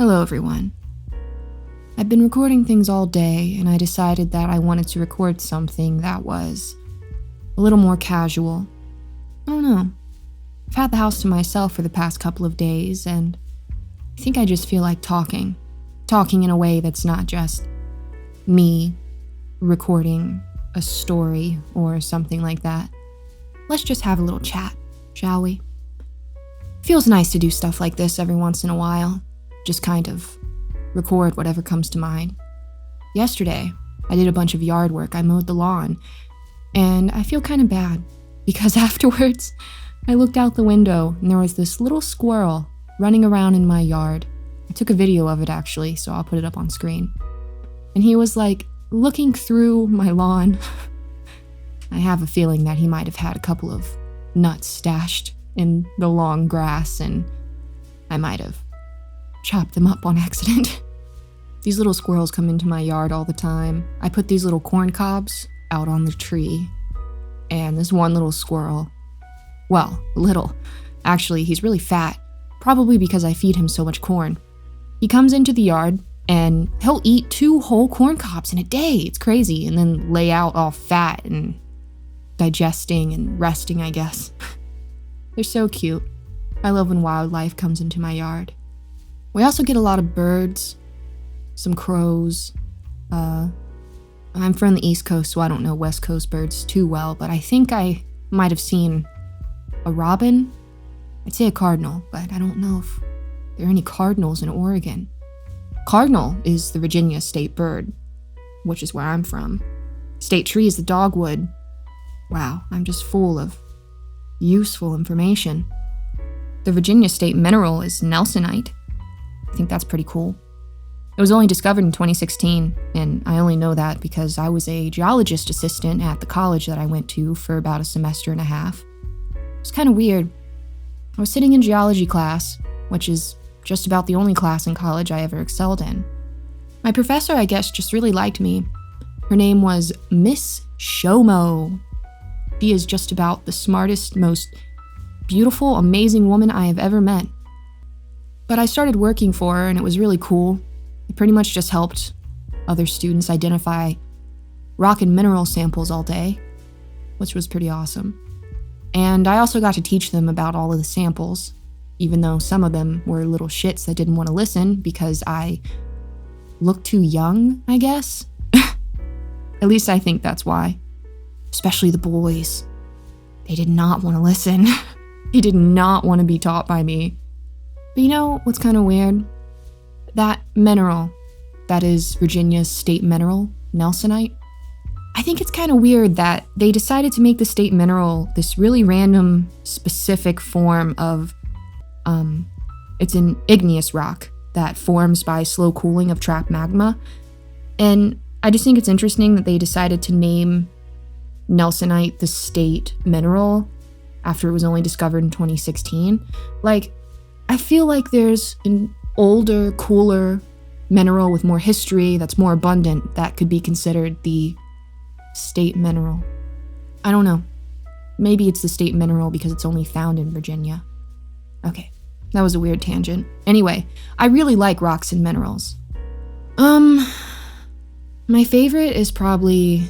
Hello everyone. I've been recording things all day and I decided that I wanted to record something that was a little more casual. I don't know. I've had the house to myself for the past couple of days and I think I just feel like talking. Talking in a way that's not just me recording a story or something like that. Let's just have a little chat, shall we? Feels nice to do stuff like this every once in a while. Just kind of record whatever comes to mind. Yesterday, I did a bunch of yard work. I mowed the lawn, and I feel kind of bad because afterwards, I looked out the window and there was this little squirrel running around in my yard. I took a video of it actually, so I'll put it up on screen. And he was like looking through my lawn. I have a feeling that he might have had a couple of nuts stashed in the long grass and I might have chopped them up on accident. These little squirrels come into my yard all the time. I put these little corn cobs out on the tree, and this one little squirrel, well, little, actually he's really fat, probably because I feed him so much corn. He comes into the yard and he'll eat 2 whole corn cobs in a day. It's crazy, and then lay out all fat and digesting and resting, I guess. They're so cute. I love when wildlife comes into my yard. We also get a lot of birds, some crows. I'm from the East Coast, so I don't know West Coast birds too well, but I think I might have seen a robin. I'd say a cardinal, but I don't know if there are any cardinals in Oregon. Cardinal is the Virginia state bird, which is where I'm from. State tree is the dogwood. Wow, I'm just full of useful information. The Virginia state mineral is nelsonite. I think that's pretty cool. It was only discovered in 2016, and I only know that because I was a geologist assistant at the college that I went to for about a semester and a half. It was kind of weird. I was sitting in geology class, which is just about the only class in college I ever excelled in. My professor, I guess, just really liked me. Her name was Miss Shomo. She is just about the smartest, most beautiful, amazing woman I have ever met. But I started working for her and it was really cool. It pretty much just helped other students identify rock and mineral samples all day, which was pretty awesome. And I also got to teach them about all of the samples, even though some of them were little shits that didn't want to listen because I looked too young, I guess. At least I think that's why. Especially the boys. They did not want to listen. They did not want to be taught by me. But you know what's kind of weird? That mineral, that is Virginia's state mineral, nelsonite. I think it's kind of weird that they decided to make the state mineral this really random, specific form of, it's an igneous rock that forms by slow cooling of trapped magma. And I just think it's interesting that they decided to name nelsonite the state mineral after it was only discovered in 2016. Like, I feel like there's an older, cooler mineral with more history that's more abundant that could be considered the state mineral. I don't know. Maybe it's the state mineral because it's only found in Virginia. Okay, that was a weird tangent. Anyway, I really like rocks and minerals. My favorite is probably,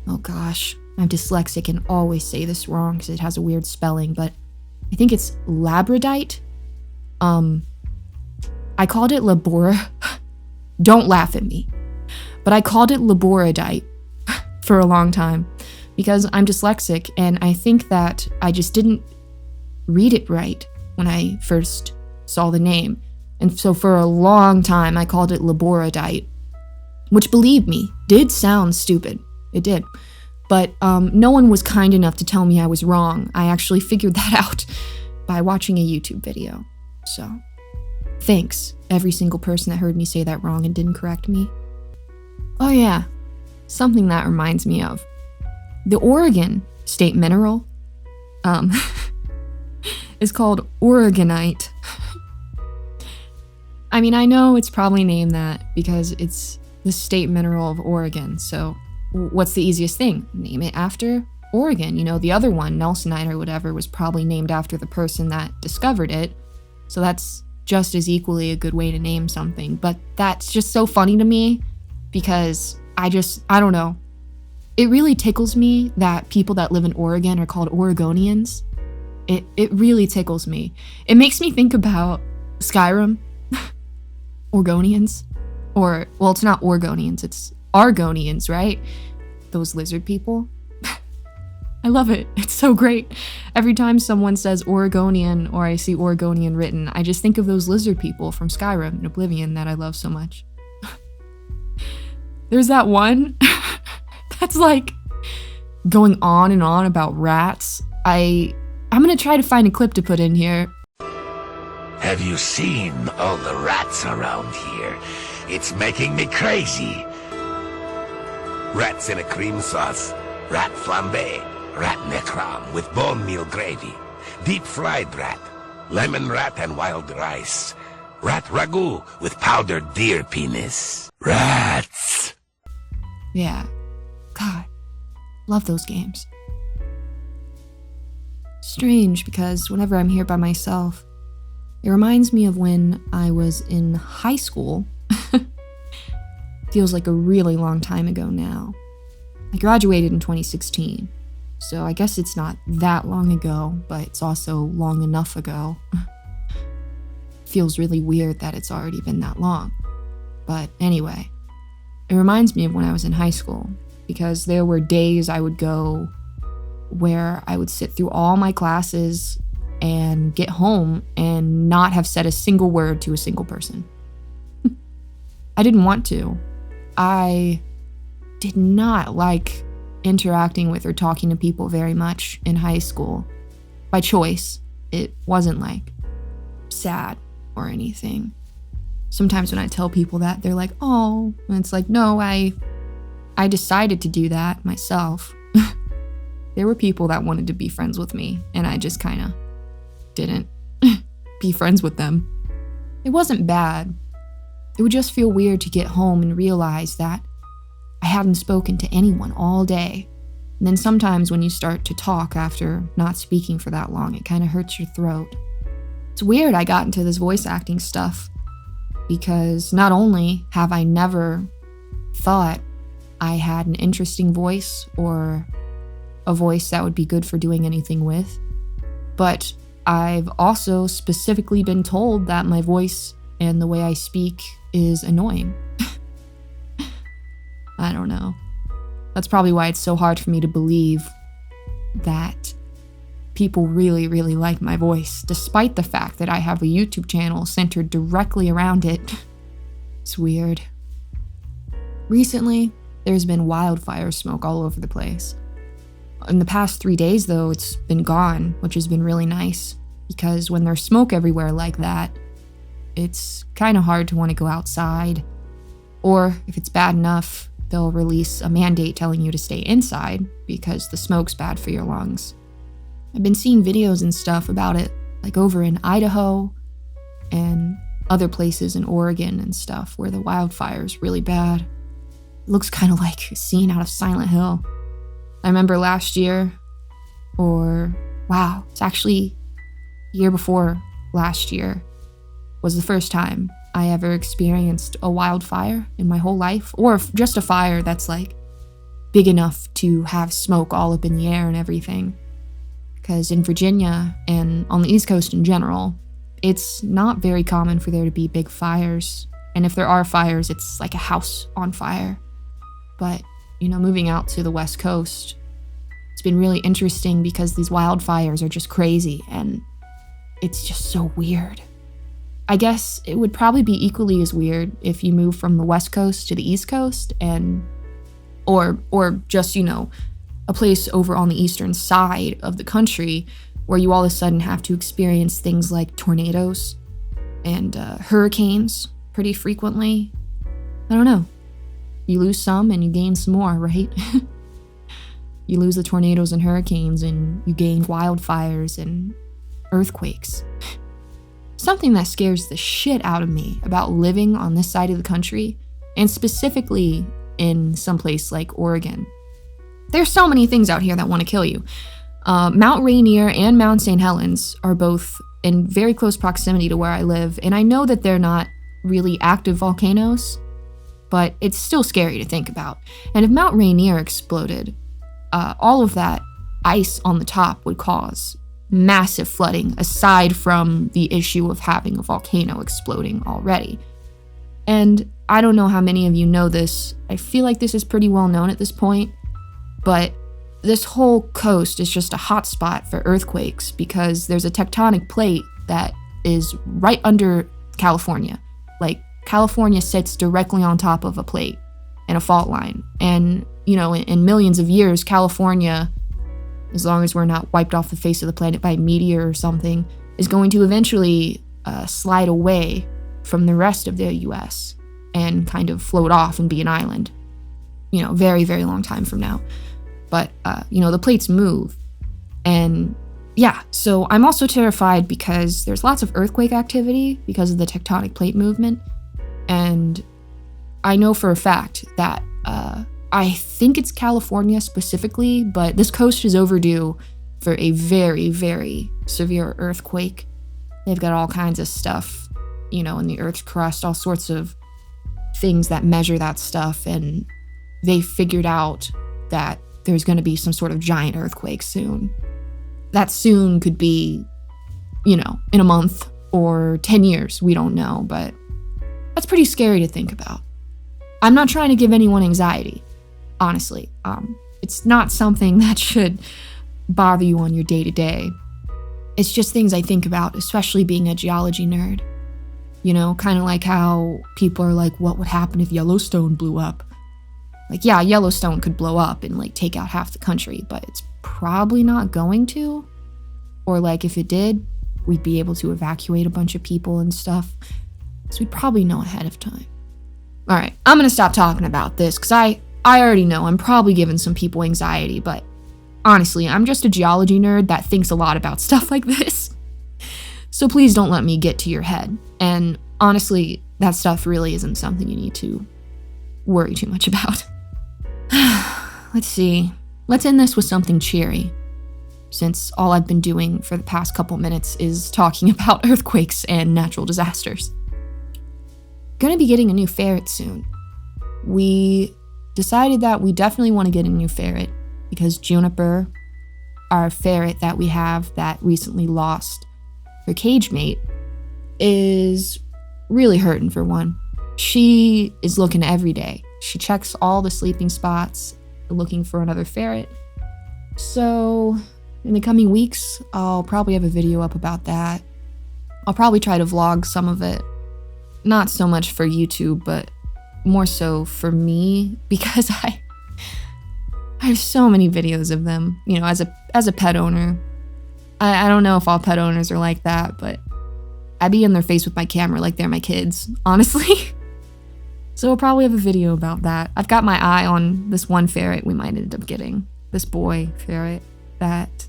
oh gosh, I'm dyslexic and always say this wrong because it has a weird spelling, but I think it's labradite. I called it don't laugh at me, but I called it laboradite for a long time because I'm dyslexic and I think that I just didn't read it right when I first saw the name. And so for a long time, I called it laboradite, which, believe me, did sound stupid. It did. But no one was kind enough to tell me I was wrong. I actually figured that out by watching a YouTube video. So, thanks, every single person that heard me say that wrong and didn't correct me. Oh yeah, something that reminds me of. The Oregon state mineral is called Oregonite. I mean, I know it's probably named that because it's the state mineral of Oregon, so what's the easiest thing? Name it after Oregon. You know, the other one, nelsonite or whatever, was probably named after the person that discovered it. So that's just as equally a good way to name something, but that's just so funny to me because I don't know. It really tickles me that people that live in Oregon are called Oregonians. It really tickles me. It makes me think about Skyrim, Oregonians, or, well, it's not Oregonians, it's Argonians, right? Those lizard people. I love it. It's so great. Every time someone says Oregonian or I see Oregonian written, I just think of those lizard people from Skyrim and Oblivion that I love so much. There's that one that's like going on and on about rats. I'm gonna try to find a clip to put in here. Have you seen all the rats around here? It's making me crazy. Rats in a cream sauce, rat flambe, rat necrom with bone meal gravy, deep fried rat, lemon rat and wild rice, rat ragu with powdered deer penis. Rats! Yeah. God. Love those games. Strange, because whenever I'm here by myself, it reminds me of when I was in high school. Feels like a really long time ago now. I graduated in 2016, so I guess it's not that long ago, but it's also long enough ago. Feels really weird that it's already been that long. But anyway, it reminds me of when I was in high school, because there were days I would go where I would sit through all my classes and get home and not have said a single word to a single person. I didn't want to. I did not like interacting with or talking to people very much in high school. By choice. It wasn't like sad or anything. Sometimes when I tell people that, they're like, oh, and it's like, no, I decided to do that myself. There were people that wanted to be friends with me, and I just kind of didn't be friends with them. It wasn't bad. It would just feel weird to get home and realize that I hadn't spoken to anyone all day. And then sometimes when you start to talk after not speaking for that long, it kind of hurts your throat. It's weird I got into this voice acting stuff, because not only have I never thought I had an interesting voice or a voice that would be good for doing anything with, but I've also specifically been told that my voice and the way I speak is annoying. I don't know. That's probably why it's so hard for me to believe that people really, really like my voice, despite the fact that I have a YouTube channel centered directly around it. It's weird. Recently, there's been wildfire smoke all over the place. In the past 3 days, though, it's been gone, which has been really nice, because when there's smoke everywhere like that, it's kind of hard to want to go outside. Or if it's bad enough, they'll release a mandate telling you to stay inside because the smoke's bad for your lungs. I've been seeing videos and stuff about it, like over in Idaho and other places in Oregon and stuff where the wildfire's really bad. It looks kind of like a scene out of Silent Hill. I remember last year, it's actually year before last year, was the first time I ever experienced a wildfire in my whole life, or just a fire that's like big enough to have smoke all up in the air and everything. Because in Virginia and on the East Coast in general, it's not very common for there to be big fires. And if there are fires, it's like a house on fire. But, moving out to the West Coast, it's been really interesting because these wildfires are just crazy and it's just so weird. I guess it would probably be equally as weird if you move from the West Coast to the East Coast or just, a place over on the eastern side of the country where you all of a sudden have to experience things like tornadoes and hurricanes pretty frequently. I don't know. You lose some and you gain some more, right? You lose the tornadoes and hurricanes and you gain wildfires and earthquakes. Something that scares the shit out of me about living on this side of the country, and specifically in some place like Oregon. There's so many things out here that want to kill you. Mount Rainier and Mount St. Helens are both in very close proximity to where I live, and I know that they're not really active volcanoes, but it's still scary to think about. And if Mount Rainier exploded, all of that ice on the top would cause massive flooding, aside from the issue of having a volcano exploding already. And I don't know how many of you know this. I feel like this is pretty well known at this point, but this whole coast is just a hot spot for earthquakes because there's a tectonic plate that is right under California. Like, California sits directly on top of a plate and a fault line. And, you know, in millions of years, California, as long as we're not wiped off the face of the planet by a meteor or something, is going to eventually slide away from the rest of the US and kind of float off and be an island, you know, very, very long time from now. But, you know, the plates move. And yeah, so I'm also terrified because there's lots of earthquake activity because of the tectonic plate movement. And I know for a fact that I think it's California specifically, but this coast is overdue for a very, very severe earthquake. They've got all kinds of stuff, you know, in the Earth's crust, all sorts of things that measure that stuff. And they figured out that there's going to be some sort of giant earthquake soon. That soon could be, you know, in a month or 10 years. We don't know, but that's pretty scary to think about. I'm not trying to give anyone anxiety, honestly. It's not something that should bother you on your day-to-day. It's just things I think about, especially being a geology nerd. You know, kind of like how people are like, what would happen if Yellowstone blew up? Like, yeah, Yellowstone could blow up and, like, take out half the country, but it's probably not going to. Or, like, if it did, we'd be able to evacuate a bunch of people and stuff. So we'd probably know ahead of time. All right, I'm going to stop talking about this because I already know I'm probably giving some people anxiety, but honestly, I'm just a geology nerd that thinks a lot about stuff like this. So please don't let me get to your head. And honestly, that stuff really isn't something you need to worry too much about. Let's see. Let's end this with something cheery, since all I've been doing for the past couple minutes is talking about earthquakes and natural disasters. Gonna be getting a new ferret soon. We decided that we definitely want to get a new ferret because Juniper, our ferret that we have that recently lost her cage mate, is really hurting for one. She is looking every day. She checks all the sleeping spots, looking for another ferret. So in the coming weeks, I'll probably have a video up about that. I'll probably try to vlog some of it. Not so much for YouTube, but more so for me, because I have so many videos of them, you know, as a pet owner. I don't know if all pet owners are like that, but I be in their face with my camera like they're my kids, honestly. So we'll probably have a video about that. I've got my eye on this one ferret we might end up getting. This boy ferret that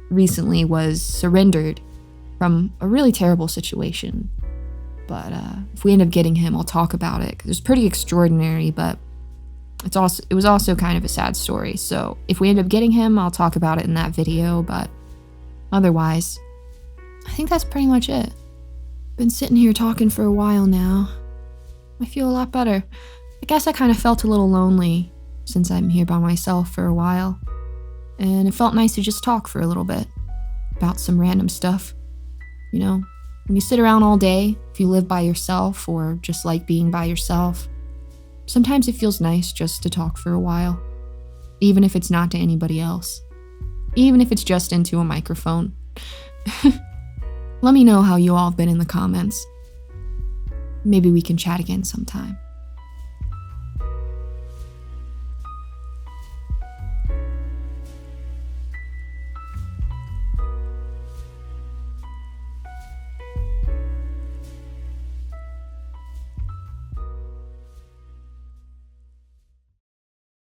recently was surrendered from a really terrible situation. But if we end up getting him, I'll talk about it. 'Cause it was pretty extraordinary, but it was also kind of a sad story. So if we end up getting him, I'll talk about it in that video. But otherwise, I think that's pretty much it. Been sitting here talking for a while now. I feel a lot better. I guess I kind of felt a little lonely since I'm here by myself for a while. And it felt nice to just talk for a little bit about some random stuff. You know, when you sit around all day, if you live by yourself or just like being by yourself, sometimes it feels nice just to talk for a while, even if it's not to anybody else, even if it's just into a microphone. Let me know how you all have been in the comments. Maybe we can chat again sometime.